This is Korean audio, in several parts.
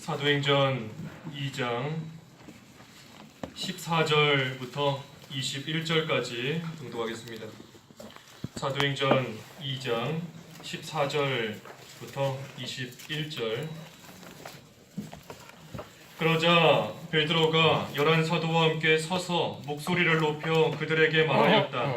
사도행전 2장 14절부터 21절까지 등록하겠습니다. 사도행전 2장 14절부터 21절. 그러자 베드로가 11사도와 함께 서서 목소리를 높여 그들에게 말하였다.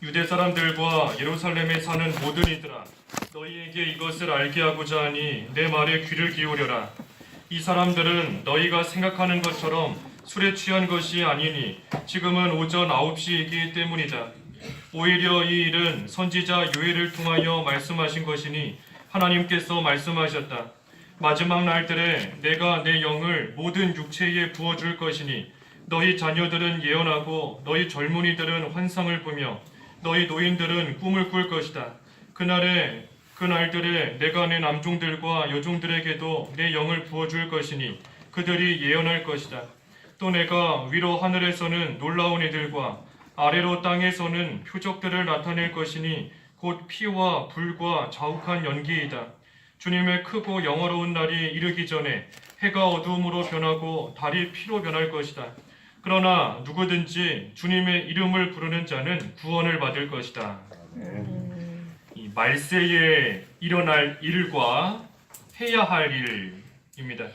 유대 사람들과 예루살렘에 사는 모든 이들아, 너희에게 이것을 알게 하고자 하니 내 말에 귀를 기울여라. 이 사람들은 너희가 생각하는 것처럼 술에 취한 것이 아니니 지금은 오전 9시이기 때문이다. 오히려 이 일은 선지자 요엘을 통하여 말씀하신 것이니 하나님께서 말씀하셨다. 마지막 날들에 내가 내 영을 모든 육체에 부어줄 것이니 너희 자녀들은 예언하고 너희 젊은이들은 환상을 보며 너희 노인들은 꿈을 꿀 것이다. 그날들에 내가 내 남종들과 여종들에게도 내 영을 부어줄 것이니 그들이 예언할 것이다. 또 내가 위로 하늘에서는 놀라운 이들과 아래로 땅에서는 표적들을 나타낼 것이니 곧 피와 불과 자욱한 연기이다. 주님의 크고 영화로운 날이 이르기 전에 해가 어두움으로 변하고 달이 피로 변할 것이다. 그러나 누구든지 주님의 이름을 부르는 자는 구원을 받을 것이다. 이 말세에 일어날 일과 해야 할 일입니다.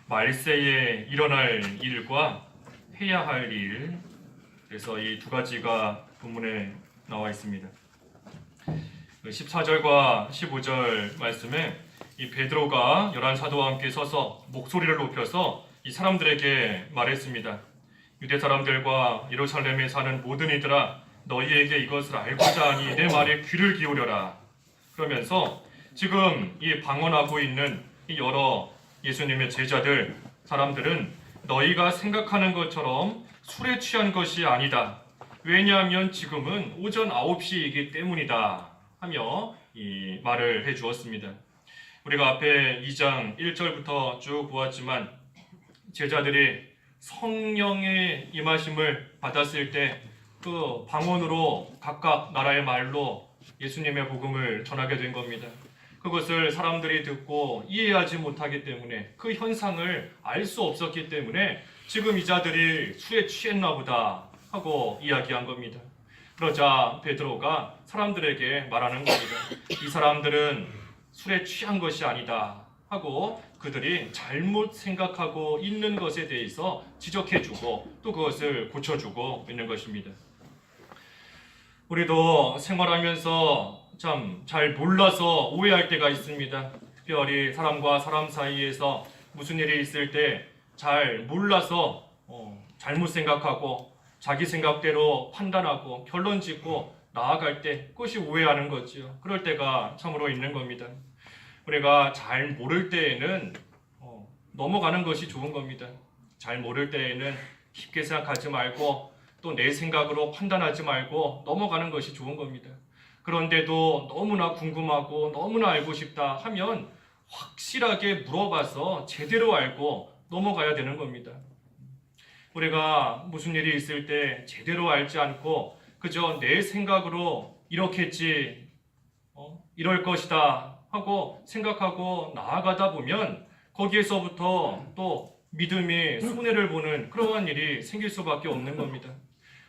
말세에 일어날 일과 해야 할 일. 그래서 이 두 가지가 본문에 나와 있습니다. 14절과 15절 말씀에 이 베드로가 11사도와 함께 서서 목소리를 높여서 이 사람들에게 말했습니다. 유대 사람들과 예루살렘에 사는 모든 이들아, 너희에게 이것을 알고자 하니 내 말에 귀를 기울여라. 그러면서 지금 이 방언하고 있는 이 여러 예수님의 제자들, 사람들은 너희가 생각하는 것처럼 술에 취한 것이 아니다. 왜냐하면 지금은 오전 9시이기 때문이다. 하며 이 말을 해주었습니다. 우리가 앞에 2장 1절부터 쭉 보았지만 제자들이 성령의 임하심을 받았을 때 그 방언으로 각각 나라의 말로 예수님의 복음을 전하게 된 겁니다. 그것을 사람들이 듣고 이해하지 못하기 때문에 그 현상을 알 수 없었기 때문에 지금 이 자들이 술에 취했나 보다 하고 이야기한 겁니다. 그러자 베드로가 사람들에게 말하는 겁니다. 이 사람들은 술에 취한 것이 아니다 하고 그들이 잘못 생각하고 있는 것에 대해서 지적해주고 또 그것을 고쳐주고 있는 것입니다. 우리도 생활하면서 참 잘 몰라서 오해할 때가 있습니다. 특별히 사람과 사람 사이에서 무슨 일이 있을 때 잘 몰라서 잘못 생각하고 자기 생각대로 판단하고 결론 짓고 나아갈 때 그것이 오해하는 거지요. 그럴 때가 참으로 있는 겁니다. 우리가 잘 모를 때에는 넘어가는 것이 좋은 겁니다. 잘 모를 때에는 깊게 생각하지 말고 또 내 생각으로 판단하지 말고 넘어가는 것이 좋은 겁니다. 그런데도 너무나 궁금하고 너무나 알고 싶다 하면 확실하게 물어봐서 제대로 알고 넘어가야 되는 겁니다. 우리가 무슨 일이 있을 때 제대로 알지 않고 그저 내 생각으로 이렇겠지, 이럴 것이다 하고 생각하고 나아가다 보면 거기에서부터 또 믿음이 손해를 보는 그러한 일이 생길 수밖에 없는 겁니다.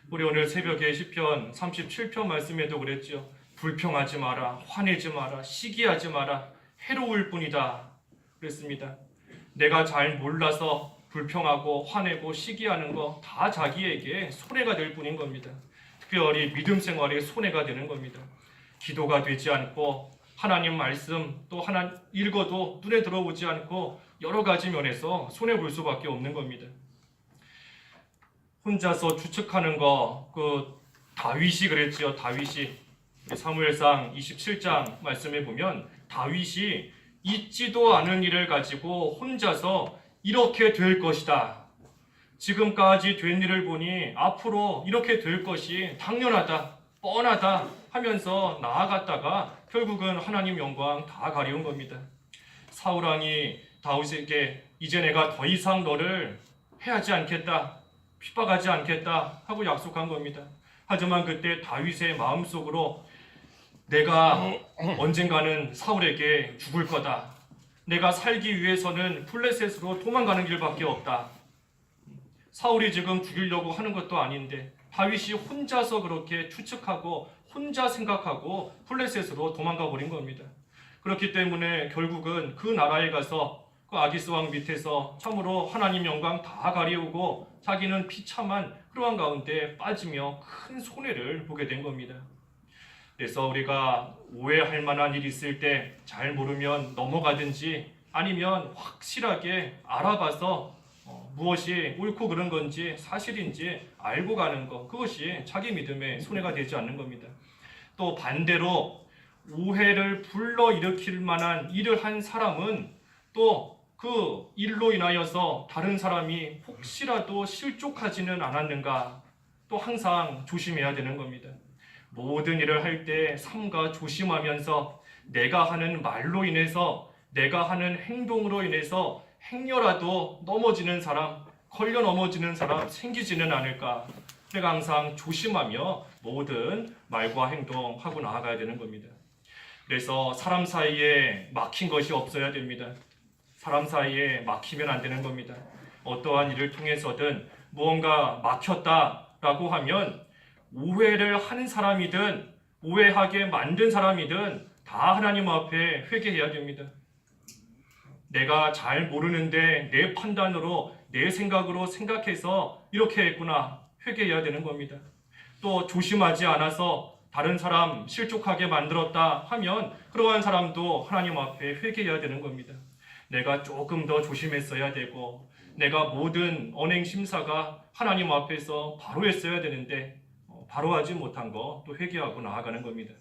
우리 오늘 새벽에 시편 37편 말씀에도 그랬죠. 불평하지 마라, 화내지 마라, 시기하지 마라, 해로울 뿐이다 그랬습니다. 내가 잘 몰라서 불평하고 화내고 시기하는 거 다 자기에게 손해가 될 뿐인 겁니다. 특별히 믿음 생활에 손해가 되는 겁니다. 기도가 되지 않고 하나님 말씀 또 하나 읽어도 눈에 들어오지 않고 여러 가지 면에서 손해 볼 수밖에 없는 겁니다. 혼자서 추측하는 거, 다윗이 그랬지요. 다윗이 사무엘상 27장 말씀에 보면 다윗이 있지도 않은 일을 가지고 혼자서 이렇게 될 것이다. 지금까지 된 일을 보니 앞으로 이렇게 될 것이 당연하다, 뻔하다 하면서 나아갔다가 결국은 하나님 영광 다 가려운 겁니다. 사울왕이 다윗에게 이제 내가 더 이상 너를 해하지 않겠다, 핍박하지 않겠다 하고 약속한 겁니다. 하지만 그때 다윗의 마음속으로 내가 언젠가는 사울에게 죽을 거다. 내가 살기 위해서는 블레셋으로 도망가는 길밖에 없다. 사울이 지금 죽이려고 하는 것도 아닌데 다윗이 혼자서 그렇게 추측하고 혼자 생각하고 블레셋으로 도망가 버린 겁니다. 그렇기 때문에 결국은 그 나라에 가서 그 아기스 왕 밑에서 참으로 하나님 영광 다 가리우고 자기는 비참한 그러한 가운데 빠지며 큰 손해를 보게 된 겁니다. 그래서 우리가 오해할 만한 일이 있을 때 잘 모르면 넘어가든지 아니면 확실하게 알아봐서 무엇이 옳고 그른 건지 사실인지 알고 가는 것, 그것이 자기 믿음의 손해가 되지 않는 겁니다. 또 반대로 오해를 불러일으킬 만한 일을 한 사람은 또 그 일로 인하여서 다른 사람이 혹시라도 실족하지는 않았는가, 또 항상 조심해야 되는 겁니다. 모든 일을 할 때 삼가 조심하면서 내가 하는 말로 인해서, 내가 하는 행동으로 인해서 행여라도 넘어지는 사람, 걸려 넘어지는 사람 생기지는 않을까, 내가 항상 조심하며 모든 말과 행동하고 나아가야 되는 겁니다. 그래서 사람 사이에 막힌 것이 없어야 됩니다. 사람 사이에 막히면 안 되는 겁니다. 어떠한 일을 통해서든 무언가 막혔다라고 하면 오해를 하는 사람이든 오해하게 만든 사람이든 다 하나님 앞에 회개해야 됩니다. 내가 잘 모르는데 내 판단으로 내 생각으로 생각해서 이렇게 했구나, 회개해야 되는 겁니다. 또 조심하지 않아서 다른 사람 실족하게 만들었다 하면 그러한 사람도 하나님 앞에 회개해야 되는 겁니다. 내가 조금 더 조심했어야 되고 내가 모든 언행 심사가 하나님 앞에서 바로 했어야 되는데 바로 하지 못한 거 또 회개하고 나아가는 겁니다.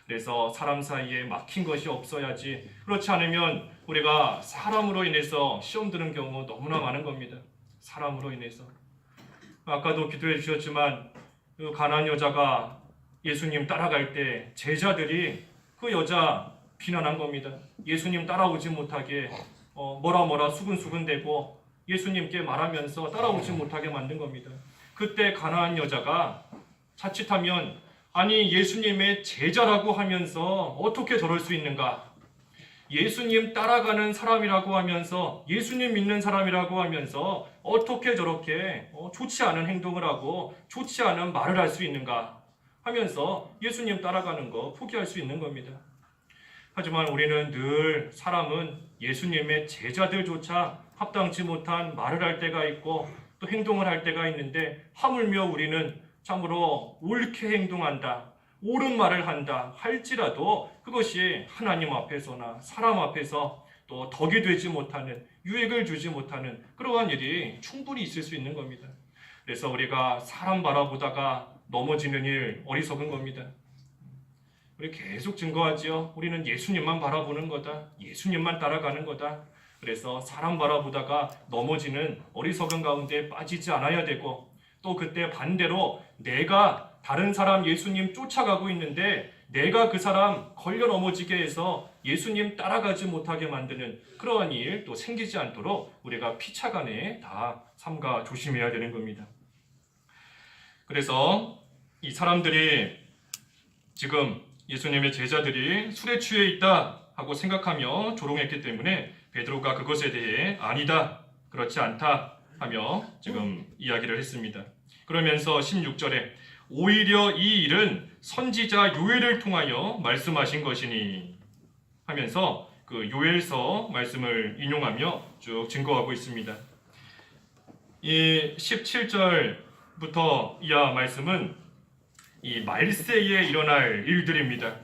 그래서 사람 사이에 막힌 것이 없어야지, 그렇지 않으면 우리가 사람으로 인해서 시험 드는 경우 너무나 많은 겁니다. 사람으로 인해서. 아까도 기도해 주셨지만 그 가나안 여자가 예수님 따라갈 때 제자들이 그 여자 비난한 겁니다. 예수님 따라오지 못하게 뭐라 수근수근대고 예수님께 말하면서 따라오지 못하게 만든 겁니다. 그때 가나안 여자가 자칫하면 아니 예수님의 제자라고 하면서 어떻게 저럴 수 있는가? 예수님 따라가는 사람이라고 하면서, 예수님 믿는 사람이라고 하면서 어떻게 저렇게 좋지 않은 행동을 하고 좋지 않은 말을 할 수 있는가 하면서 예수님 따라가는 거 포기할 수 있는 겁니다. 하지만 우리는 늘 사람은 예수님의 제자들조차 합당치 못한 말을 할 때가 있고 또 행동을 할 때가 있는데, 하물며 우리는 참으로 옳게 행동한다, 옳은 말을 한다 할지라도 그것이 하나님 앞에서나 사람 앞에서 또 덕이 되지 못하는, 유익을 주지 못하는 그러한 일이 충분히 있을 수 있는 겁니다. 그래서 우리가 사람 바라보다가 넘어지는 일 어리석은 겁니다. 우리 계속 증거하지요. 우리는 예수님만 바라보는 거다, 예수님만 따라가는 거다. 그래서 사람 바라보다가 넘어지는 어리석은 가운데 빠지지 않아야 되고, 또 그때 반대로 내가 다른 사람 예수님 쫓아가고 있는데 내가 그 사람 걸려 넘어지게 해서 예수님 따라가지 못하게 만드는 그러한 일 또 생기지 않도록 우리가 피차간에 다 삼가 조심해야 되는 겁니다. 그래서 이 사람들이 지금 예수님의 제자들이 술에 취해 있다 하고 생각하며 조롱했기 때문에 베드로가 그것에 대해 아니다, 그렇지 않다 하며 지금 이야기를 했습니다. 그러면서 16절에 오히려 이 일은 선지자 요엘을 통하여 말씀하신 것이니 하면서 그 요엘서 말씀을 인용하며 쭉 증거하고 있습니다. 이 17절부터 이하 말씀은 이 말세에 일어날 일들입니다.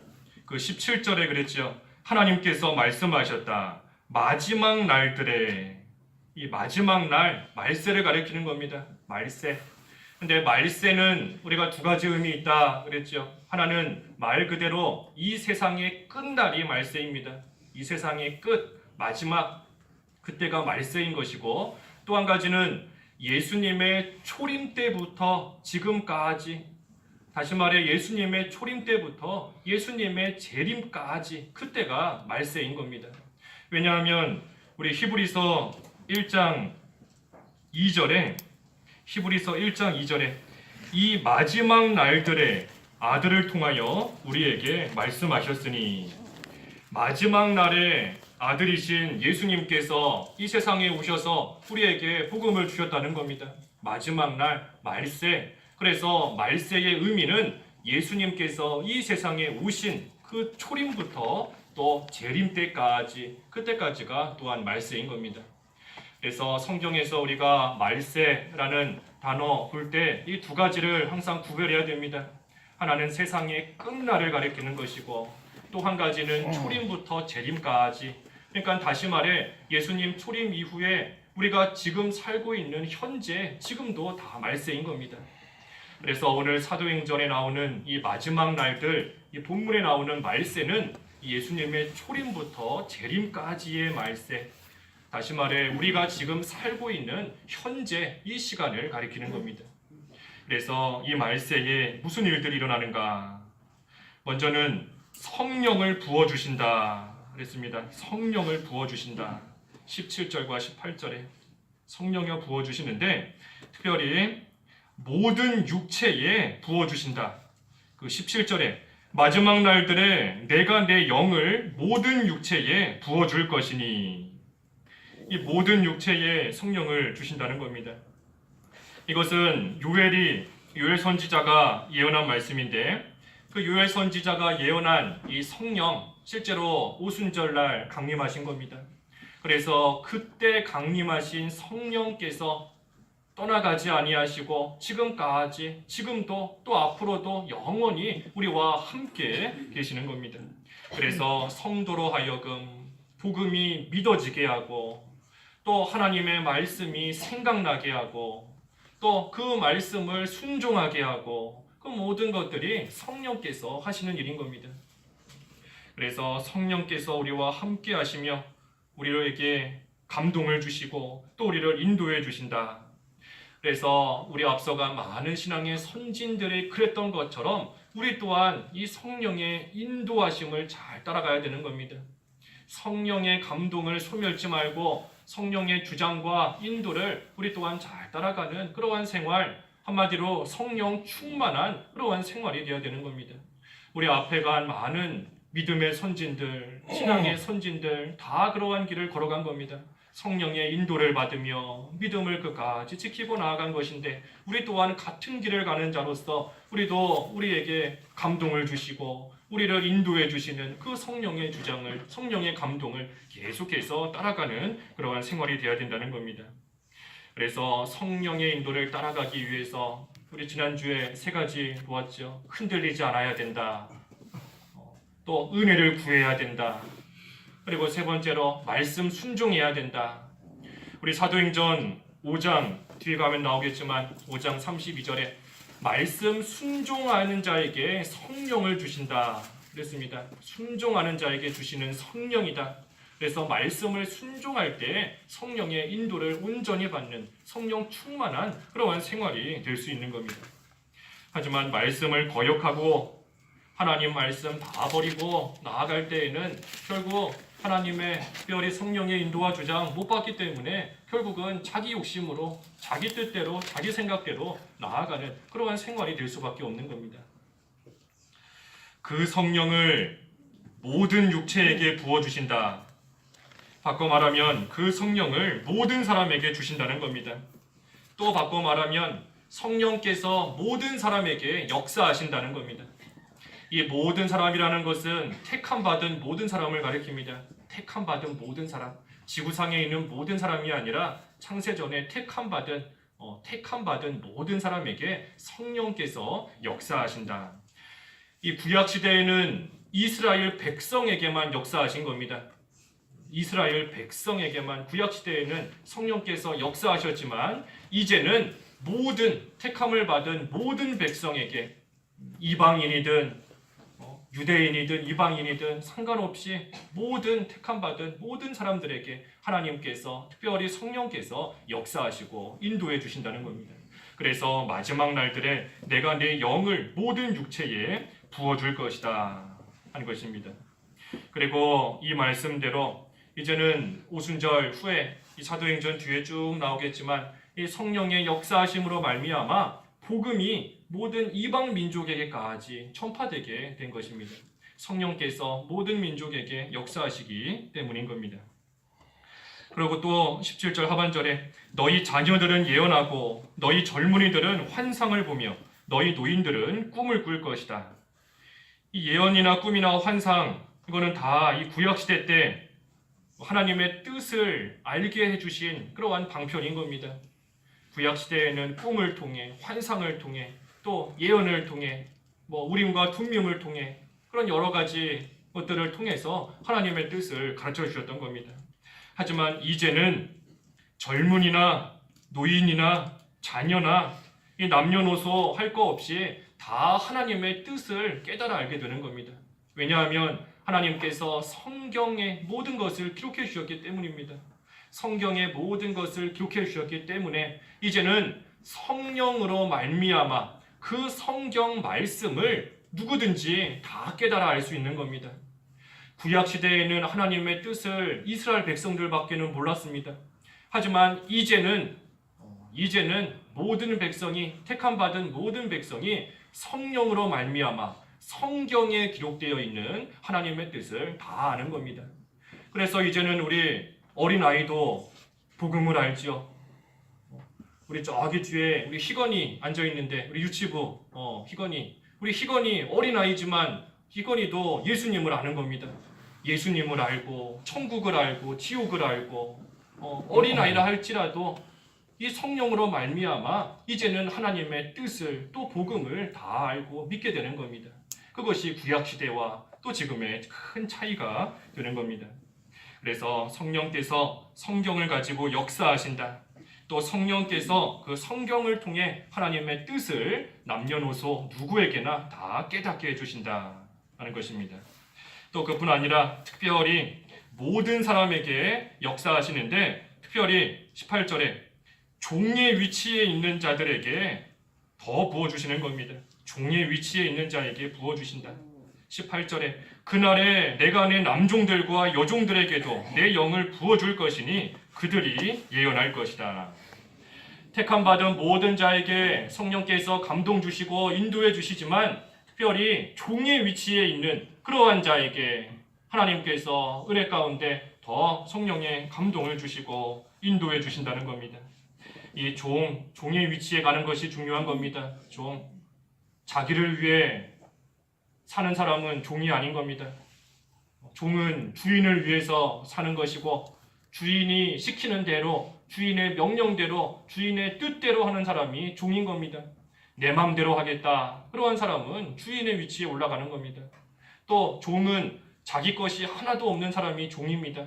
그 17절에 그랬죠. 하나님께서 말씀하셨다. 마지막 날들에, 이 마지막 날, 말세를 가리키는 겁니다. 말세. 근데 말세는 우리가 두 가지 의미 있다 그랬죠. 하나는 말 그대로 이 세상의 끝날이 말세입니다. 이 세상의 끝, 마지막, 그때가 말세인 것이고, 또 한 가지는 예수님의 초림 때부터 지금까지, 다시 말해 예수님의 초림 때부터 예수님의 재림까지, 그때가 말세인 겁니다. 왜냐하면 우리 히브리서 1장 2절에 이 마지막 날들에 아들을 통하여 우리에게 말씀하셨으니, 마지막 날에 아들이신 예수님께서 이 세상에 오셔서 우리에게 복음을 주셨다는 겁니다. 마지막 날 말세. 그래서 말세의 의미는 예수님께서 이 세상에 오신 그 초림부터 또 재림 때까지, 그때까지가 또한 말세인 겁니다. 그래서 성경에서 우리가 말세라는 단어 볼 때 이 두 가지를 항상 구별해야 됩니다. 하나는 세상의 끝날을 가리키는 것이고 또 한 가지는 초림부터 재림까지. 그러니까 다시 말해 예수님 초림 이후에 우리가 지금 살고 있는 현재, 지금도 다 말세인 겁니다. 그래서 오늘 사도행전에 나오는 이 마지막 날들, 이 본문에 나오는 말세는 예수님의 초림부터 재림까지의 말세. 다시 말해 우리가 지금 살고 있는 현재 이 시간을 가리키는 겁니다. 그래서 이 말세에 무슨 일들이 일어나는가? 먼저는 성령을 부어주신다 그랬습니다. 성령을 부어주신다. 17절과 18절에 성령을 부어주시는데 특별히 모든 육체에 부어주신다. 그 17절에 마지막 날들에 내가 내 영을 모든 육체에 부어줄 것이니, 이 모든 육체에 성령을 주신다는 겁니다. 이것은 요엘 선지자가 예언한 말씀인데 그 요엘 선지자가 예언한 이 성령 실제로 오순절날 강림하신 겁니다. 그래서 그때 강림하신 성령께서 떠나가지 아니하시고 지금까지, 지금도 또 앞으로도 영원히 우리와 함께 계시는 겁니다. 그래서 성도로 하여금 복음이 믿어지게 하고 또 하나님의 말씀이 생각나게 하고 또 그 말씀을 순종하게 하고 그 모든 것들이 성령께서 하시는 일인 겁니다. 그래서 성령께서 우리와 함께 하시며 우리에게 감동을 주시고 또 우리를 인도해 주신다. 그래서 우리 앞서간 많은 신앙의 선진들이 그랬던 것처럼 우리 또한 이 성령의 인도하심을 잘 따라가야 되는 겁니다. 성령의 감동을 소멸치 말고 성령의 주장과 인도를 우리 또한 잘 따라가는 그러한 생활, 한마디로 성령 충만한 그러한 생활이 되어야 되는 겁니다. 우리 앞에 간 많은 믿음의 선진들, 신앙의 선진들 다 그러한 길을 걸어간 겁니다. 성령의 인도를 받으며 믿음을 끝까지 지키고 나아간 것인데 우리 또한 같은 길을 가는 자로서 우리도 우리에게 감동을 주시고 우리를 인도해 주시는 그 성령의 주장을, 성령의 감동을 계속해서 따라가는 그러한 생활이 되어야 된다는 겁니다. 그래서 성령의 인도를 따라가기 위해서 우리 지난주에 세 가지 보았죠. 흔들리지 않아야 된다. 또 은혜를 구해야 된다. 그리고 세 번째로 말씀 순종해야 된다. 우리 사도행전 5장 뒤에 가면 나오겠지만 5장 32절에 말씀 순종하는 자에게 성령을 주신다 그랬습니다. 순종하는 자에게 주시는 성령이다. 그래서 말씀을 순종할 때 성령의 인도를 온전히 받는 성령 충만한 그러한 생활이 될 수 있는 겁니다. 하지만 말씀을 거역하고 하나님 말씀 다 버리고 나아갈 때에는 결국 하나님의 특별히 성령의 인도와 주장 못 받기 때문에 결국은 자기 욕심으로 자기 뜻대로 자기 생각대로 나아가는 그러한 생활이 될 수밖에 없는 겁니다. 그 성령을 모든 육체에게 부어주신다. 바꿔 말하면 그 성령을 모든 사람에게 주신다는 겁니다. 또 바꿔 말하면 성령께서 모든 사람에게 역사하신다는 겁니다. 이 모든 사람이라는 것은 택함 받은 모든 사람을 가리킵니다. 택함 받은 모든 사람, 지구상에 있는 모든 사람이 아니라 창세전에 택함 받은 모든 사람에게 성령께서 역사하신다. 이 구약 시대에는 이스라엘 백성에게만 역사하신 겁니다. 이스라엘 백성에게만 구약 시대에는 성령께서 역사하셨지만 이제는 모든 택함을 받은 모든 백성에게 이방인이든 유대인이든 이방인이든 상관없이 모든 택함받은 모든 사람들에게 하나님께서 특별히 성령께서 역사하시고 인도해 주신다는 겁니다. 그래서 마지막 날들에 내가 내 영을 모든 육체에 부어줄 것이다 하는 것입니다. 그리고 이 말씀대로 이제는 오순절 후에 이 사도행전 뒤에 쭉 나오겠지만 이 성령의 역사하심으로 말미암아 복음이 모든 이방 민족에게까지 전파되게 된 것입니다. 성령께서 모든 민족에게 역사하시기 때문인 겁니다. 그리고 또 17절 하반절에 너희 자녀들은 예언하고 너희 젊은이들은 환상을 보며 너희 노인들은 꿈을 꿀 것이다. 이 예언이나 꿈이나 환상, 이거는 다 이 구약시대 때 하나님의 뜻을 알게 해주신 그러한 방편인 겁니다. 구약시대에는 꿈을 통해, 환상을 통해, 또 예언을 통해, 우림과 둠밈을 통해 그런 여러 가지 것들을 통해서 하나님의 뜻을 가르쳐 주셨던 겁니다. 하지만 이제는 젊은이나 노인이나 자녀나 이 남녀노소 할 거 없이 다 하나님의 뜻을 깨달아 알게 되는 겁니다. 왜냐하면 하나님께서 성경의 모든 것을 기록해 주셨기 때문입니다. 성경의 모든 것을 기록해 주셨기 때문에 이제는 성령으로 말미암아 그 성경 말씀을 누구든지 다 깨달아 알 수 있는 겁니다. 구약 시대에는 하나님의 뜻을 이스라엘 백성들밖에는 몰랐습니다. 하지만 이제는 모든 백성이, 택함 받은 모든 백성이 성령으로 말미암아 성경에 기록되어 있는 하나님의 뜻을 다 아는 겁니다. 그래서 이제는 우리 어린아이도 복음을 알죠. 우리 저기 뒤에 우리 희건이 앉아 있는데, 우리 유치부 희건이, 우리 희건이 어린아이지만 희건이도 예수님을 아는 겁니다. 예수님을 알고 천국을 알고 지옥을 알고 어린아이라 할지라도 이 성령으로 말미암아 이제는 하나님의 뜻을 또 복음을 다 알고 믿게 되는 겁니다. 그것이 구약시대와 또 지금의 큰 차이가 되는 겁니다. 그래서 성령께서 성경을 가지고 역사하신다. 또 성령께서 그 성경을 통해 하나님의 뜻을 남녀노소 누구에게나 다 깨닫게 해주신다 하는 것입니다. 또 그뿐 아니라 특별히 모든 사람에게 역사하시는데, 특별히 18절에 종의 위치에 있는 자들에게 더 부어주시는 겁니다. 종의 위치에 있는 자에게 부어주신다. 18절에 그날에 내가 내 남종들과 여종들에게도 내 영을 부어줄 것이니 그들이 예언할 것이다. 택함 받은 모든 자에게 성령께서 감동 주시고 인도해 주시지만, 특별히 종의 위치에 있는 그러한 자에게 하나님께서 은혜 가운데 더 성령의 감동을 주시고 인도해 주신다는 겁니다. 이 종의 위치에 가는 것이 중요한 겁니다. 자기를 위해 사는 사람은 종이 아닌 겁니다. 종은 주인을 위해서 사는 것이고, 주인이 시키는 대로, 주인의 명령대로, 주인의 뜻대로 하는 사람이 종인 겁니다. 내 맘대로 하겠다, 그러한 사람은 주인의 위치에 올라가는 겁니다. 또 종은 자기 것이 하나도 없는 사람이 종입니다.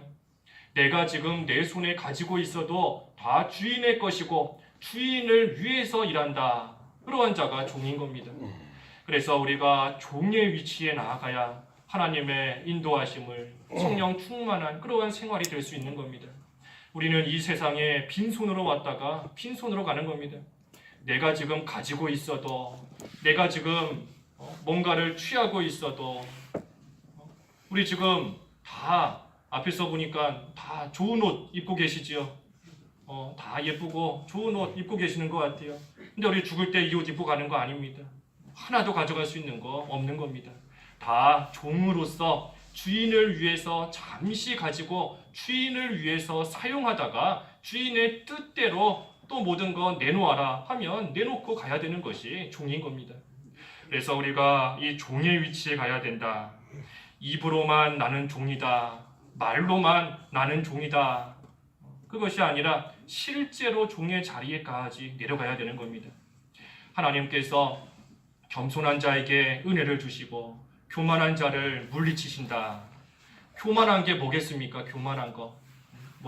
내가 지금 내 손에 가지고 있어도 다 주인의 것이고 주인을 위해서 일한다, 그러한 자가 종인 겁니다. 그래서 우리가 종의 위치에 나아가야 하나님의 인도하심을, 성령 충만한 그러한 생활이 될 수 있는 겁니다. 우리는 이 세상에 빈손으로 왔다가 빈손으로 가는 겁니다. 내가 지금 가지고 있어도, 내가 지금 뭔가를 취하고 있어도, 우리 지금 다 앞에서 보니까 다 좋은 옷 입고 계시지요. 다 예쁘고 좋은 옷 입고 계시는 것 같아요. 근데 우리 죽을 때 이 옷 입고 가는 거 아닙니다. 하나도 가져갈 수 있는 거 없는 겁니다. 다 종으로서 주인을 위해서 잠시 가지고 주인을 위해서 사용하다가 주인의 뜻대로 또 모든 거 내놓아라 하면 내놓고 가야 되는 것이 종인 겁니다. 그래서 우리가 이 종의 위치에 가야 된다. 입으로만 나는 종이다, 말로만 나는 종이다, 그것이 아니라 실제로 종의 자리에까지 내려가야 되는 겁니다. 하나님께서 겸손한 자에게 은혜를 주시고 교만한 자를 물리치신다. 교만한 게 뭐겠습니까? 교만한 거.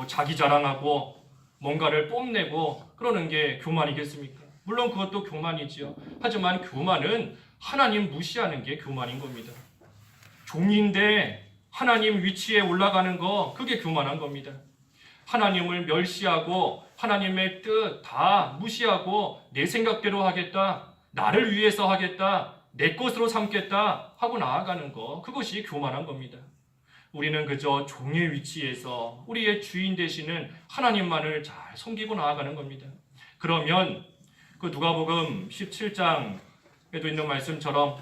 자기 자랑하고 뭔가를 뽐내고 그러는 게 교만이겠습니까? 물론 그것도 교만이지요. 하지만 교만은 하나님 무시하는 게 교만인 겁니다. 종인데 하나님 위치에 올라가는 거, 그게 교만한 겁니다. 하나님을 멸시하고 하나님의 뜻 다 무시하고 내 생각대로 하겠다, 나를 위해서 하겠다, 내 것으로 삼겠다 하고 나아가는 거, 그것이 교만한 겁니다. 우리는 그저 종의 위치에서 우리의 주인 되시는 하나님만을 잘 섬기고 나아가는 겁니다. 그러면 그 누가복음 17장에도 있는 말씀처럼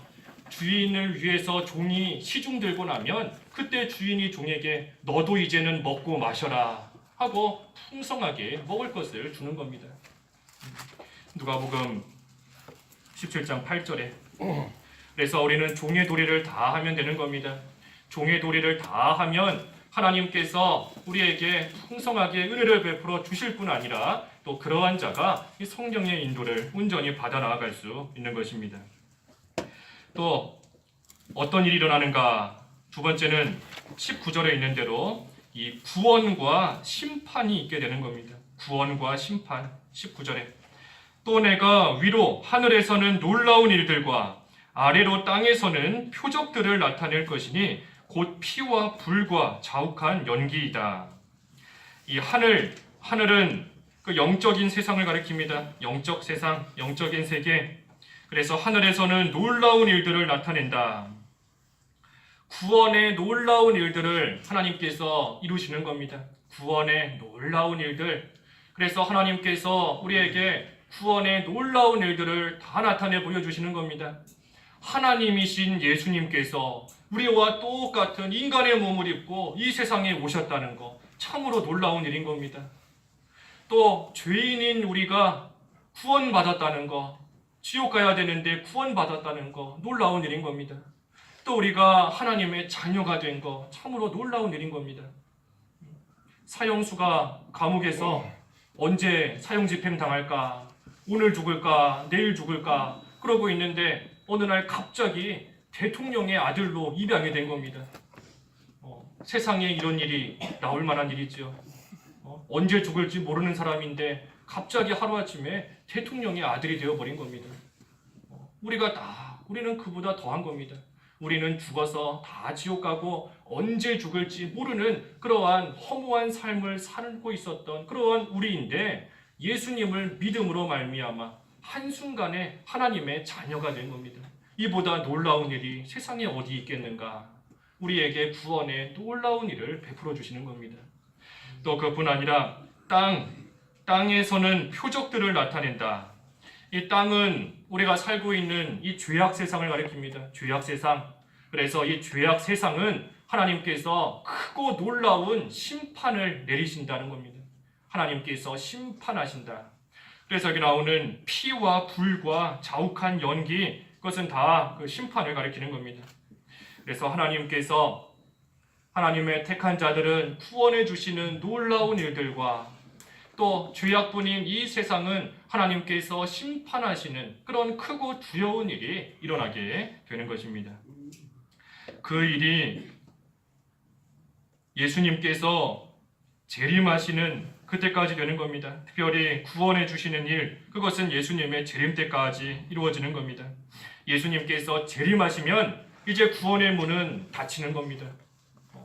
주인을 위해서 종이 시중 들고 나면 그때 주인이 종에게 너도 이제는 먹고 마셔라 하고 풍성하게 먹을 것을 주는 겁니다. 누가복음 17장 8절에 그래서 우리는 종의 도리를 다 하면 되는 겁니다. 종의 도리를 다 하면 하나님께서 우리에게 풍성하게 은혜를 베풀어 주실 뿐 아니라 또 그러한 자가 이 성령의 인도를 온전히 받아 나아갈 수 있는 것입니다. 또 어떤 일이 일어나는가? 두 번째는 19절에 있는 대로 이 구원과 심판이 있게 되는 겁니다. 구원과 심판. 19절에 또 내가 위로 하늘에서는 놀라운 일들과 아래로 땅에서는 표적들을 나타낼 것이니 곧 피와 불과 자욱한 연기이다. 이 하늘은 그 영적인 세상을 가리킵니다. 영적 세상, 영적인 세계. 그래서 하늘에서는 놀라운 일들을 나타낸다. 구원의 놀라운 일들을 하나님께서 이루시는 겁니다. 구원의 놀라운 일들. 그래서 하나님께서 우리에게 구원의 놀라운 일들을 다 나타내 보여주시는 겁니다. 하나님이신 예수님께서 우리와 똑같은 인간의 몸을 입고 이 세상에 오셨다는 것, 참으로 놀라운 일인 겁니다. 또 죄인인 우리가 구원받았다는 것, 지옥 가야 되는데 구원받았다는 것, 놀라운 일인 겁니다. 또 우리가 하나님의 자녀가 된 것, 참으로 놀라운 일인 겁니다. 사형수가 감옥에서 언제 사형집행 당할까, 오늘 죽을까, 내일 죽을까 그러고 있는데 어느 날 갑자기 대통령의 아들로 입양이 된 겁니다. 세상에 이런 일이 나올 만한 일이죠. 언제 죽을지 모르는 사람인데 갑자기 하루아침에 대통령의 아들이 되어버린 겁니다. 우리는 그보다 더한 겁니다. 우리는 죽어서 다 지옥 가고 언제 죽을지 모르는 그러한 허무한 삶을 살고 있었던 그러한 우리인데 예수님을 믿음으로 말미암아 한순간에 하나님의 자녀가 된 겁니다. 이보다 놀라운 일이 세상에 어디 있겠는가? 우리에게 구원의 놀라운 일을 베풀어 주시는 겁니다. 또 그뿐 아니라 땅에서는 표적들을 나타낸다. 이 땅은 우리가 살고 있는 이 죄악 세상을 가리킵니다. 죄악 세상. 그래서 이 죄악 세상은 하나님께서 크고 놀라운 심판을 내리신다는 겁니다. 하나님께서 심판하신다. 그래서 여기 나오는 피와 불과 자욱한 연기, 그것은 다 그 심판을 가리키는 겁니다. 그래서 하나님께서 하나님의 택한 자들은 구원해 주시는 놀라운 일들과 또 죄악뿐인 이 세상은 하나님께서 심판하시는 그런 크고 두려운 일이 일어나게 되는 것입니다. 그 일이 예수님께서 재림하시는 그때까지 되는 겁니다. 특별히 구원해 주시는 일, 그것은 예수님의 재림 때까지 이루어지는 겁니다. 예수님께서 재림하시면 이제 구원의 문은 닫히는 겁니다.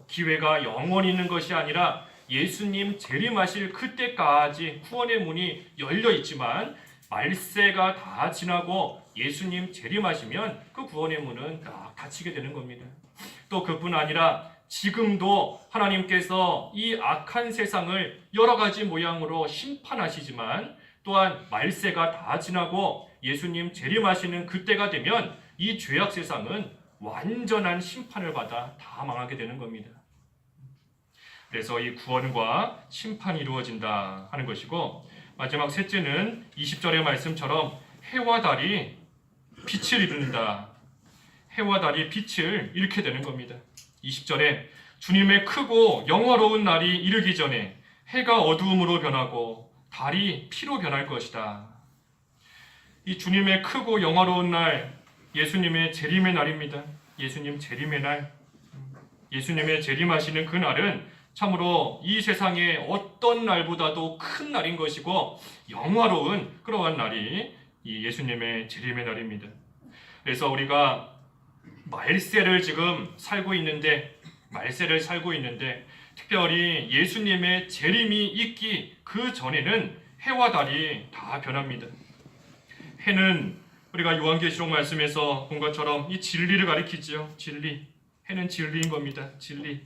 기회가 영원히 있는 것이 아니라 예수님 재림하실 그때까지 구원의 문이 열려 있지만 말세가 다 지나고 예수님 재림하시면 그 구원의 문은 딱 닫히게 되는 겁니다. 또 그뿐 아니라 지금도 하나님께서 이 악한 세상을 여러 가지 모양으로 심판하시지만 또한 말세가 다 지나고 예수님 재림하시는 그때가 되면 이 죄악 세상은 완전한 심판을 받아 다 망하게 되는 겁니다. 그래서 이 구원과 심판이 이루어진다 하는 것이고, 마지막 셋째는 20절의 말씀처럼 해와 달이 빛을 이룬다. 해와 달이 빛을 잃게 되는 겁니다. 20절에 주님의 크고 영화로운 날이 이르기 전에 해가 어두움으로 변하고 달이 피로 변할 것이다. 이 주님의 크고 영화로운 날, 예수님의 재림의 날입니다. 예수님 재림의 날, 예수님의 재림하시는 그 날은 참으로 이 세상의 어떤 날보다도 큰 날인 것이고 영화로운 그러한 날이 이 예수님의 재림의 날입니다. 그래서 우리가 말세를 지금 살고 있는데 특별히 예수님의 재림이 있기 그 전에는 해와 달이 다 변합니다. 해는 우리가 요한계시록 말씀에서 본 것처럼 이 진리를 가리키죠. 진리. 해는 진리인 겁니다. 진리.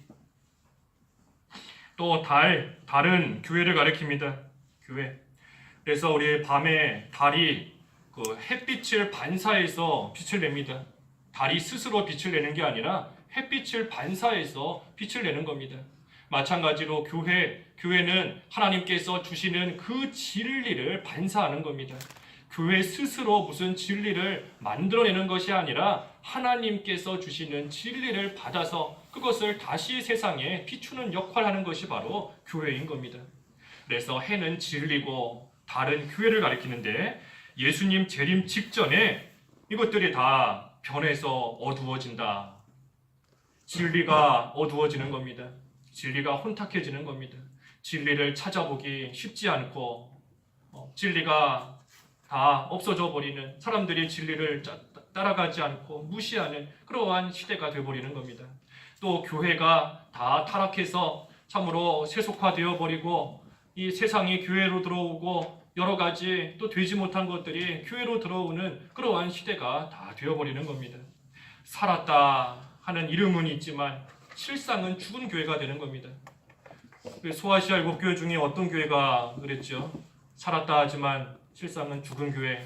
또 달은 교회를 가리킵니다. 교회. 그래서 우리 밤에 달이 그 햇빛을 반사해서 빛을 냅니다. 달이 스스로 빛을 내는 게 아니라 햇빛을 반사해서 빛을 내는 겁니다. 마찬가지로 교회는 하나님께서 주시는 그 진리를 반사하는 겁니다. 교회 스스로 무슨 진리를 만들어내는 것이 아니라 하나님께서 주시는 진리를 받아서 그것을 다시 세상에 비추는 역할을 하는 것이 바로 교회인 겁니다. 그래서 해는 진리고 달은 교회를 가리키는데 예수님 재림 직전에 이것들이 다 변해서 어두워진다. 진리가 어두워지는 겁니다. 진리가 혼탁해지는 겁니다. 진리를 찾아보기 쉽지 않고 진리가 다 없어져 버리는, 사람들이 진리를 따라가지 않고 무시하는 그러한 시대가 되어버리는 겁니다. 또 교회가 다 타락해서 참으로 세속화되어 버리고 이 세상이 교회로 들어오고 여러 가지 또 되지 못한 것들이 교회로 들어오는 그러한 시대가 다 되어버리는 겁니다. 살았다 하는 이름은 있지만 실상은 죽은 교회가 되는 겁니다. 소아시아 7교회 중에 어떤 교회가 그랬죠? 살았다 하지만 실상은 죽은 교회.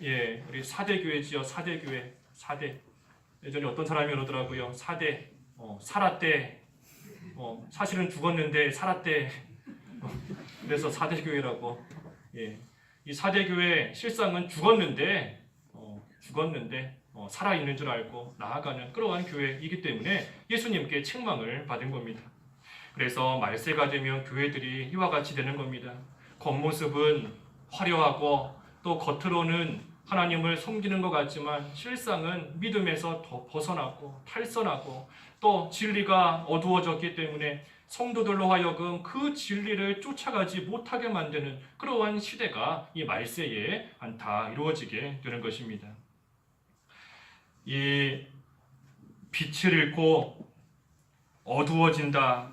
예, 우리 사대교회지요. 사대교회. 사대. 예전에 어떤 사람이 그러더라고요. 사대. 살았대. 사실은 죽었는데 살았대. 그래서 사대교회라고. 예. 이 사대교회 실상은 죽었는데 살아있는 줄 알고 나아가는 그러한 교회이기 때문에 예수님께 책망을 받은 겁니다. 그래서 말세가 되면 교회들이 이와 같이 되는 겁니다. 겉모습은 화려하고 또 겉으로는 하나님을 섬기는 것 같지만 실상은 믿음에서 더 벗어나고 탈선하고 또 진리가 어두워졌기 때문에 성도들로 하여금 그 진리를 쫓아가지 못하게 만드는 그러한 시대가 이 말세에 다 이루어지게 되는 것입니다. 이 빛을 잃고 어두워진다.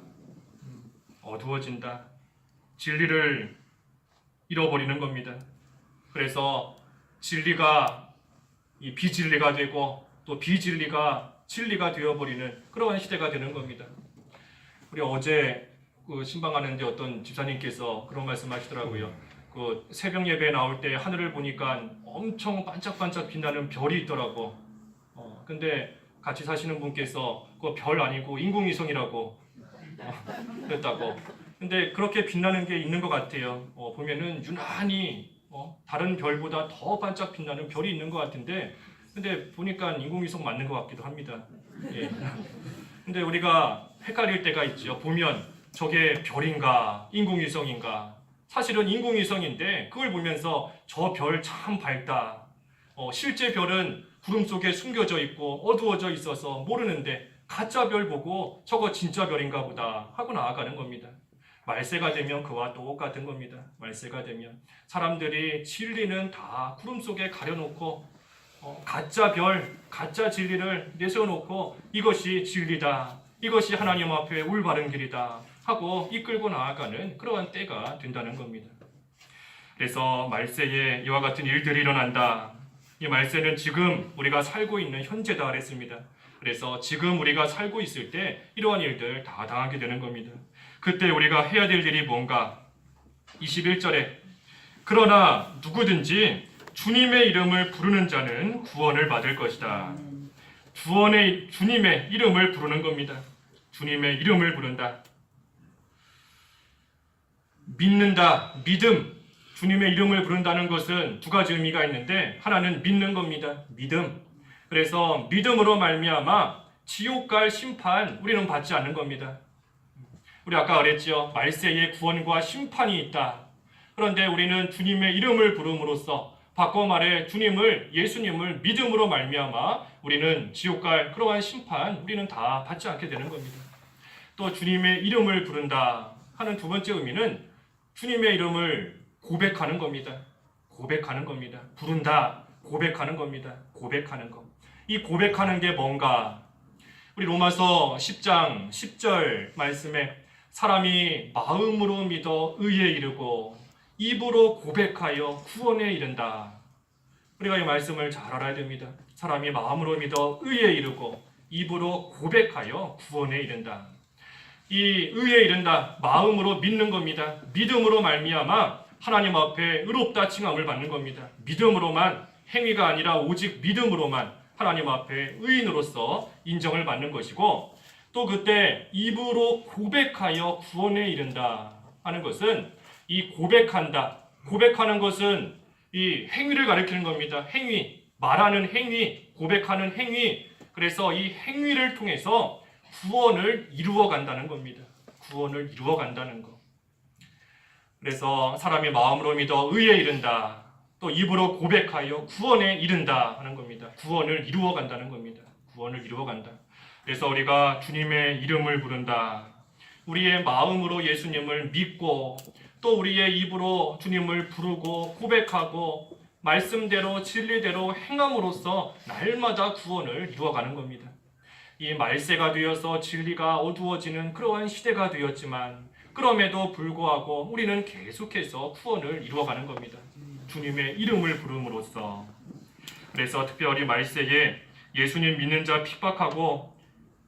진리를 잃어버리는 겁니다. 그래서 진리가 이 비진리가 되고 또 비진리가 진리가 되어버리는 그러한 시대가 되는 겁니다. 우리 어제 신방하는데 어떤 집사님께서 그런 말씀하시더라고요. 새벽 예배 나올 때 하늘을 보니까 엄청 반짝반짝 빛나는 별이 있더라고. 근데 같이 사시는 분께서 그 별 아니고 인공위성이라고 그랬다고. 근데 그렇게 빛나는 게 있는 것 같아요. 보면은 유난히 다른 별보다 더 반짝 빛나는 별이 있는 것 같은데, 근데 보니까 인공위성 맞는 것 같기도 합니다. 예. 근데 우리가 헷갈릴 때가 있죠. 보면 저게 별인가 인공위성인가. 사실은 인공위성인데 그걸 보면서 저 별 참 밝다. 실제 별은 구름 속에 숨겨져 있고 어두워져 있어서 모르는데 가짜 별 보고 저거 진짜 별인가 보다 하고 나아가는 겁니다. 말세가 되면 그와 똑같은 겁니다. 말세가 되면 사람들이 진리는 다 구름 속에 가려놓고 가짜 별, 가짜 진리를 내세워놓고 이것이 진리다, 이것이 하나님 앞에 올바른 길이다 하고 이끌고 나아가는 그러한 때가 된다는 겁니다. 그래서 말세에 이와 같은 일들이 일어난다. 이 말세는 지금 우리가 살고 있는 현재다 그랬습니다. 그래서 지금 우리가 살고 있을 때 이러한 일들 다 당하게 되는 겁니다. 그때 우리가 해야 될 일이 뭔가? 21절에 그러나 누구든지 주님의 이름을 부르는 자는 구원을 받을 것이다. 주님의 이름을 부르는 겁니다. 주님의 이름을 부른다. 믿는다, 믿음. 주님의 이름을 부른다는 것은 두 가지 의미가 있는데 하나는 믿는 겁니다. 믿음. 그래서 믿음으로 말미암아 지옥 갈 심판 우리는 받지 않는 겁니다. 우리 아까 그랬죠. 말세에 구원과 심판이 있다. 그런데 우리는 주님의 이름을 부름으로써 바꿔 말해 예수님을 믿음으로 말미암아 우리는 지옥 갈 그러한 심판 우리는 다 받지 않게 되는 겁니다. 또 주님의 이름을 부른다 하는 두 번째 의미는 주님의 이름을 고백하는 겁니다. 고백하는 겁니다. 부른다, 고백하는 겁니다. 고백하는 것. 이 고백하는 게 뭔가? 우리 로마서 10장 10절 말씀에 사람이 마음으로 믿어 의에 이르고 입으로 고백하여 구원에 이른다. 우리가 이 말씀을 잘 알아야 됩니다. 사람이 마음으로 믿어 의에 이르고 입으로 고백하여 구원에 이른다. 이 의에 이른다, 마음으로 믿는 겁니다. 믿음으로 말미암아 하나님 앞에 의롭다 칭함을 받는 겁니다. 믿음으로만, 행위가 아니라 오직 믿음으로만 하나님 앞에 의인으로서 인정을 받는 것이고, 또 그때 입으로 고백하여 구원에 이른다 하는 것은, 이 고백하는 것은 이 행위를 가리키는 겁니다. 행위, 말하는 행위, 고백하는 행위. 그래서 이 행위를 통해서 구원을 이루어 간다는 겁니다. 구원을 이루어 간다는 것. 그래서 사람이 마음으로 믿어 의에 이른다, 또 입으로 고백하여 구원에 이른다 하는 겁니다. 구원을 이루어 간다는 겁니다. 구원을 이루어 간다. 그래서 우리가 주님의 이름을 부른다, 우리의 마음으로 예수님을 믿고 또 우리의 입으로 주님을 부르고 고백하고 말씀대로 진리대로 행함으로써 날마다 구원을 이루어가는 겁니다. 이 말세가 되어서 진리가 어두워지는 그러한 시대가 되었지만 그럼에도 불구하고 우리는 계속해서 구원을 이루어가는 겁니다. 주님의 이름을 부름으로써. 그래서 특별히 말세에 예수님 믿는 자 핍박하고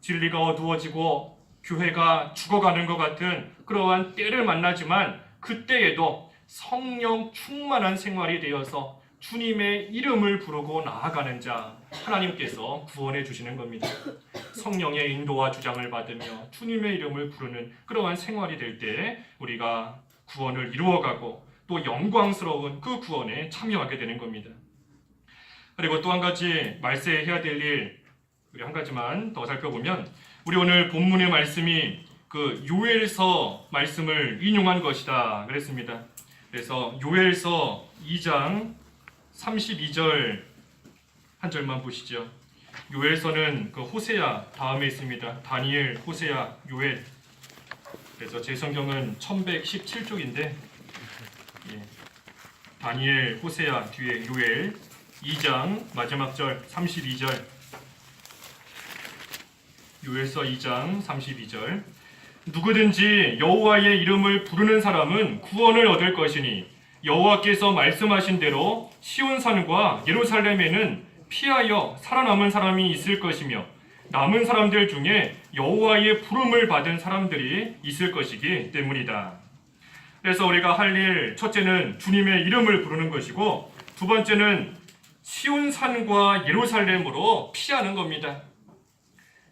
진리가 어두워지고 교회가 죽어가는 것 같은 그러한 때를 만나지만, 그때에도 성령 충만한 생활이 되어서 주님의 이름을 부르고 나아가는 자 하나님께서 구원해 주시는 겁니다. 성령의 인도와 주장을 받으며 주님의 이름을 부르는 그러한 생활이 될 때 우리가 구원을 이루어가고 또 영광스러운 그 구원에 참여하게 되는 겁니다. 그리고 또 한 가지 말세에 해야 될 일, 우리 한 가지만 더 살펴보면, 우리 오늘 본문의 말씀이 그 요엘서 말씀을 인용한 것이다 그랬습니다. 그래서 요엘서 2장 32절 한 절만 보시죠. 요엘서는 그 호세아 다음에 있습니다. 다니엘, 호세아, 요엘. 그래서 제 성경은 1117쪽인데 다니엘, 호세아 뒤에 요엘, 2장 마지막 절 32절. 요엘서 2장 32절. 누구든지 여호와의 이름을 부르는 사람은 구원을 얻을 것이니 여호와께서 말씀하신 대로 시온산과 예루살렘에는 피하여 살아남은 사람이 있을 것이며 남은 사람들 중에 여호와의 부름을 받은 사람들이 있을 것이기 때문이다. 그래서 우리가 할 일, 첫째는 주님의 이름을 부르는 것이고, 두 번째는 시온산과 예루살렘으로 피하는 겁니다.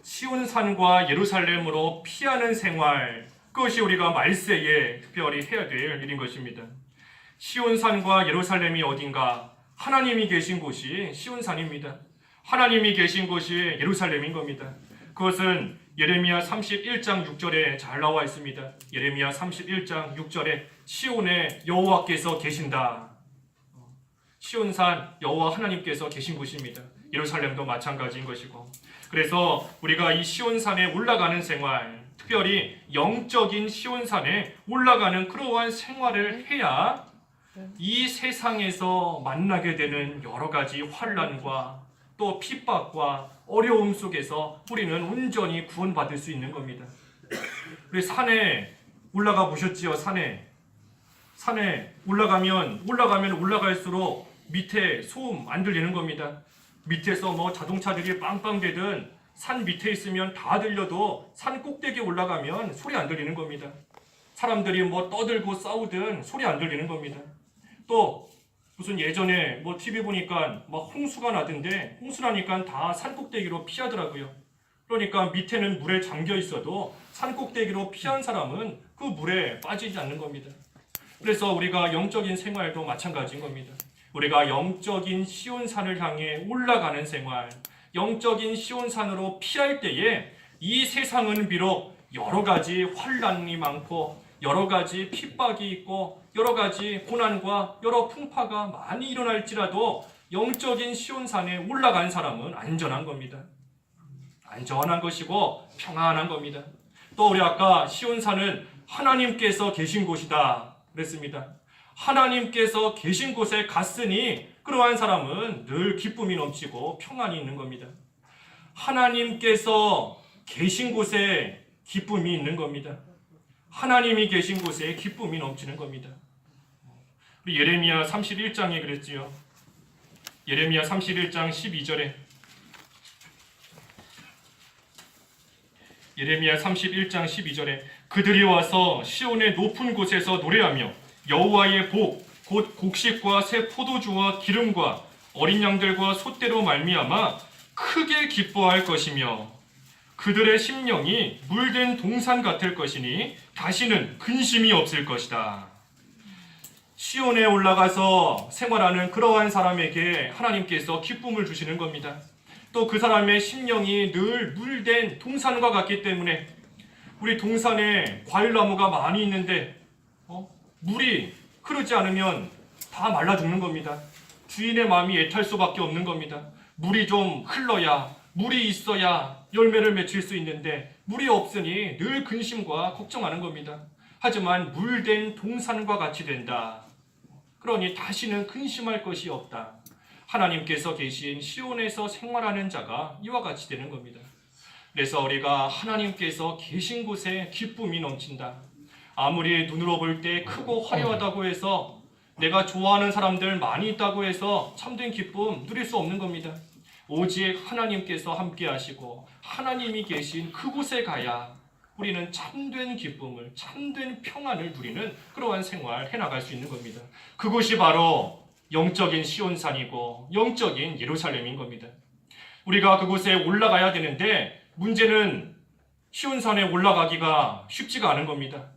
시온산과 예루살렘으로 피하는 생활, 그것이 우리가 말세에 특별히 해야 될 일인 것입니다. 시온산과 예루살렘이 어딘가? 하나님이 계신 곳이 시온산입니다. 하나님이 계신 곳이 예루살렘인 겁니다. 그것은 예레미야 31장 6절에 잘 나와 있습니다. 예레미야 31장 6절에 시온에 여호와께서 계신다. 시온산 여호와 하나님께서 계신 곳입니다. 예루살렘도 마찬가지인 것이고, 그래서 우리가 이 시온산에 올라가는 생활, 특별히 영적인 시온산에 올라가는 그러한 생활을 해야 이 세상에서 만나게 되는 여러 가지 환난과 또 핍박과 어려움 속에서 우리는 온전히 구원받을 수 있는 겁니다. 우리 산에 올라가 보셨지요? 산에 올라가면 올라갈수록 밑에 소음 안 들리는 겁니다. 밑에서 뭐 자동차들이 빵빵대든 산 밑에 있으면 다 들려도 산 꼭대기에 올라가면 소리 안 들리는 겁니다. 사람들이 뭐 떠들고 싸우든 소리 안 들리는 겁니다. 또 무슨 예전에 뭐 TV 보니까 막 홍수가 나던데, 홍수 나니까 다 산 꼭대기로 피하더라고요. 그러니까 밑에는 물에 잠겨 있어도 산 꼭대기로 피한 사람은 그 물에 빠지지 않는 겁니다. 그래서 우리가 영적인 생활도 마찬가지인 겁니다. 우리가 영적인 시온산을 향해 올라가는 생활, 영적인 시온산으로 피할 때에 이 세상은 비록 여러 가지 환난이 많고 여러 가지 핍박이 있고 여러 가지 고난과 여러 풍파가 많이 일어날지라도 영적인 시온산에 올라간 사람은 안전한 겁니다. 안전한 것이고 평안한 겁니다. 또 우리 아까 시온산은 하나님께서 계신 곳이다 그랬습니다. 하나님께서 계신 곳에 갔으니 그러한 사람은 늘 기쁨이 넘치고 평안이 있는 겁니다. 하나님께서 계신 곳에 기쁨이 있는 겁니다. 하나님이 계신 곳에 기쁨이 넘치는 겁니다. 우리 예레미야 31장에 그랬지요. 예레미야 31장 12절에 예레미야 31장 12절에 그들이 와서 시온의 높은 곳에서 노래하며 여호와의 복, 곧 곡식과 새 포도주와 기름과 어린 양들과 소떼로 말미암아 크게 기뻐할 것이며 그들의 심령이 물된 동산 같을 것이니 다시는 근심이 없을 것이다. 시온에 올라가서 생활하는 그러한 사람에게 하나님께서 기쁨을 주시는 겁니다. 또 그 사람의 심령이 늘 물된 동산과 같기 때문에 우리 동산에 과일나무가 많이 있는데 물이 흐르지 않으면 다 말라 죽는 겁니다. 주인의 마음이 애탈 수밖에 없는 겁니다. 물이 좀 흘러야, 물이 있어야 열매를 맺힐 수 있는데 물이 없으니 늘 근심과 걱정하는 겁니다. 하지만 물된 동산과 같이 된다. 그러니 다시는 근심할 것이 없다. 하나님께서 계신 시온에서 생활하는 자가 이와 같이 되는 겁니다. 그래서 우리가 하나님께서 계신 곳에 기쁨이 넘친다. 아무리 눈으로 볼 때 크고 화려하다고 해서 내가 좋아하는 사람들 많이 있다고 해서 참된 기쁨 누릴 수 없는 겁니다. 오직 하나님께서 함께 하시고 하나님이 계신 그곳에 가야 우리는 참된 기쁨을, 참된 평안을 누리는 그러한 생활 해나갈 수 있는 겁니다. 그곳이 바로 영적인 시온산이고 영적인 예루살렘인 겁니다. 우리가 그곳에 올라가야 되는데 문제는 시온산에 올라가기가 쉽지가 않은 겁니다.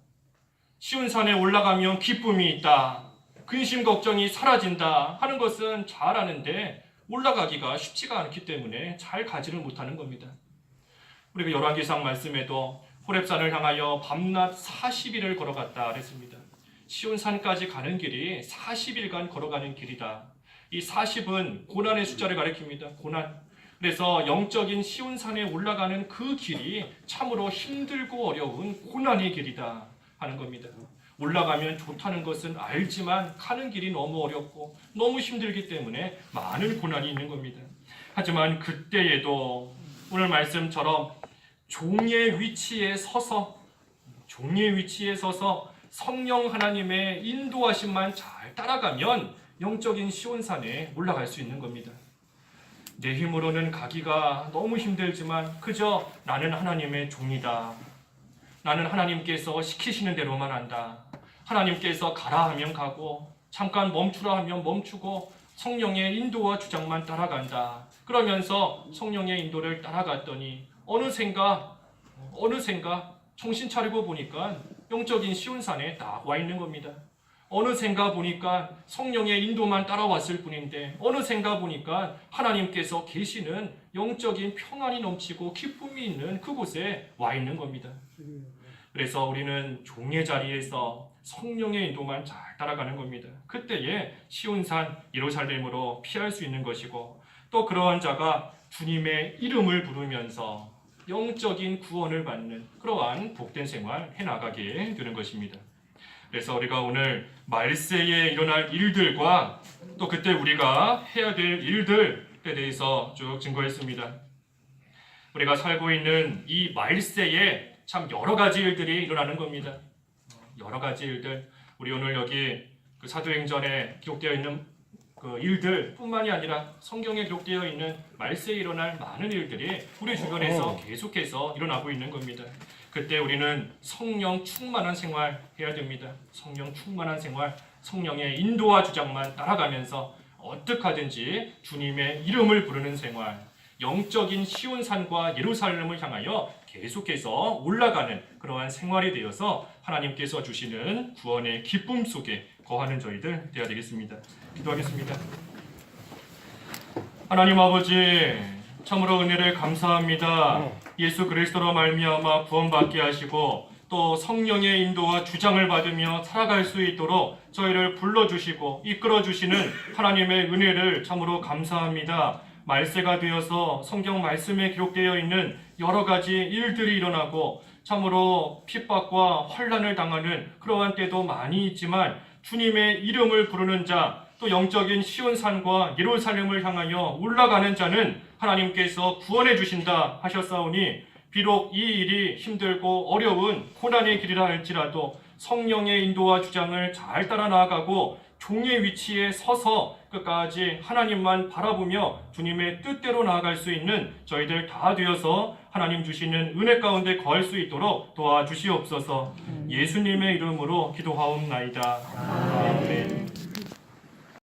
시온산에 올라가면 기쁨이 있다, 근심 걱정이 사라진다 하는 것은 잘 아는데 올라가기가 쉽지가 않기 때문에 잘 가지를 못하는 겁니다. 우리가 열왕기상 말씀에도 호렙산을 향하여 밤낮 40일을 걸어갔다 그랬습니다. 시온산까지 가는 길이 40일간 걸어가는 길이다. 이 40은 고난의 숫자를 가리킵니다. 고난. 그래서 영적인 시온산에 올라가는 그 길이 참으로 힘들고 어려운 고난의 길이다 하는 겁니다. 올라가면 좋다는 것은 알지만 가는 길이 너무 어렵고 너무 힘들기 때문에 많은 고난이 있는 겁니다. 하지만 그때에도 오늘 말씀처럼 종의 위치에 서서 성령 하나님의 인도하심만 잘 따라가면 영적인 시온산에 올라갈 수 있는 겁니다. 내 힘으로는 가기가 너무 힘들지만 그저 나는 하나님의 종이다. 나는 하나님께서 시키시는 대로만 한다. 하나님께서 가라 하면 가고 잠깐 멈추라 하면 멈추고 성령의 인도와 주장만 따라간다. 그러면서 성령의 인도를 따라갔더니 어느샌가 정신 차리고 보니까 영적인 시온산에 딱 와 있는 겁니다. 어느샌가 보니까 성령의 인도만 따라왔을 뿐인데 어느샌가 보니까 하나님께서 계시는 영적인 평안이 넘치고 기쁨이 있는 그곳에 와 있는 겁니다. 그래서 우리는 종의 자리에서 성령의 인도만 잘 따라가는 겁니다. 그때에 시온산 예루살렘으로 피할 수 있는 것이고 또 그러한 자가 주님의 이름을 부르면서 영적인 구원을 받는 그러한 복된 생활 해나가게 되는 것입니다. 그래서 우리가 오늘 말세에 일어날 일들과 또 그때 우리가 해야 될 일들에 대해서 쭉 증거했습니다. 우리가 살고 있는 이 말세에 참 여러 가지 일들이 일어나는 겁니다. 여러 가지 일들. 우리 오늘 여기 그 사도행전에 기록되어 있는 그 일들 뿐만이 아니라 성경에 기록되어 있는 말세에 일어날 많은 일들이 우리 주변에서 계속해서 일어나고 있는 겁니다. 그때 우리는 성령 충만한 생활 해야 됩니다. 성령 충만한 생활, 성령의 인도와 주장만 따라가면서 어떻게 하든지 주님의 이름을 부르는 생활, 영적인 시온산과 예루살렘을 향하여 계속해서 올라가는 그러한 생활이 되어서 하나님께서 주시는 구원의 기쁨 속에 거하는 저희들 되어야 되겠습니다. 기도하겠습니다. 하나님 아버지, 참으로 은혜를 감사합니다. 예수 그리스도로 말미암아 구원받게 하시고 또 성령의 인도와 주장을 받으며 살아갈 수 있도록 저희를 불러주시고 이끌어주시는 하나님의 은혜를 참으로 감사합니다. 말세가 되어서 성경 말씀에 기록되어 있는 여러 가지 일들이 일어나고 참으로 핍박과 환난을 당하는 그러한 때도 많이 있지만 주님의 이름을 부르는 자, 또 영적인 시온산과 예루살렘을 향하여 올라가는 자는 하나님께서 구원해 주신다 하셨사오니 비록 이 일이 힘들고 어려운 고난의 길이라 할지라도 성령의 인도와 주장을 잘 따라 나아가고 종의 위치에 서서 끝까지 하나님만 바라보며 주님의 뜻대로 나아갈 수 있는 저희들 다 되어서 하나님 주시는 은혜 가운데 거할 수 있도록 도와주시옵소서. 예수님의 이름으로 기도하옵나이다. 아멘.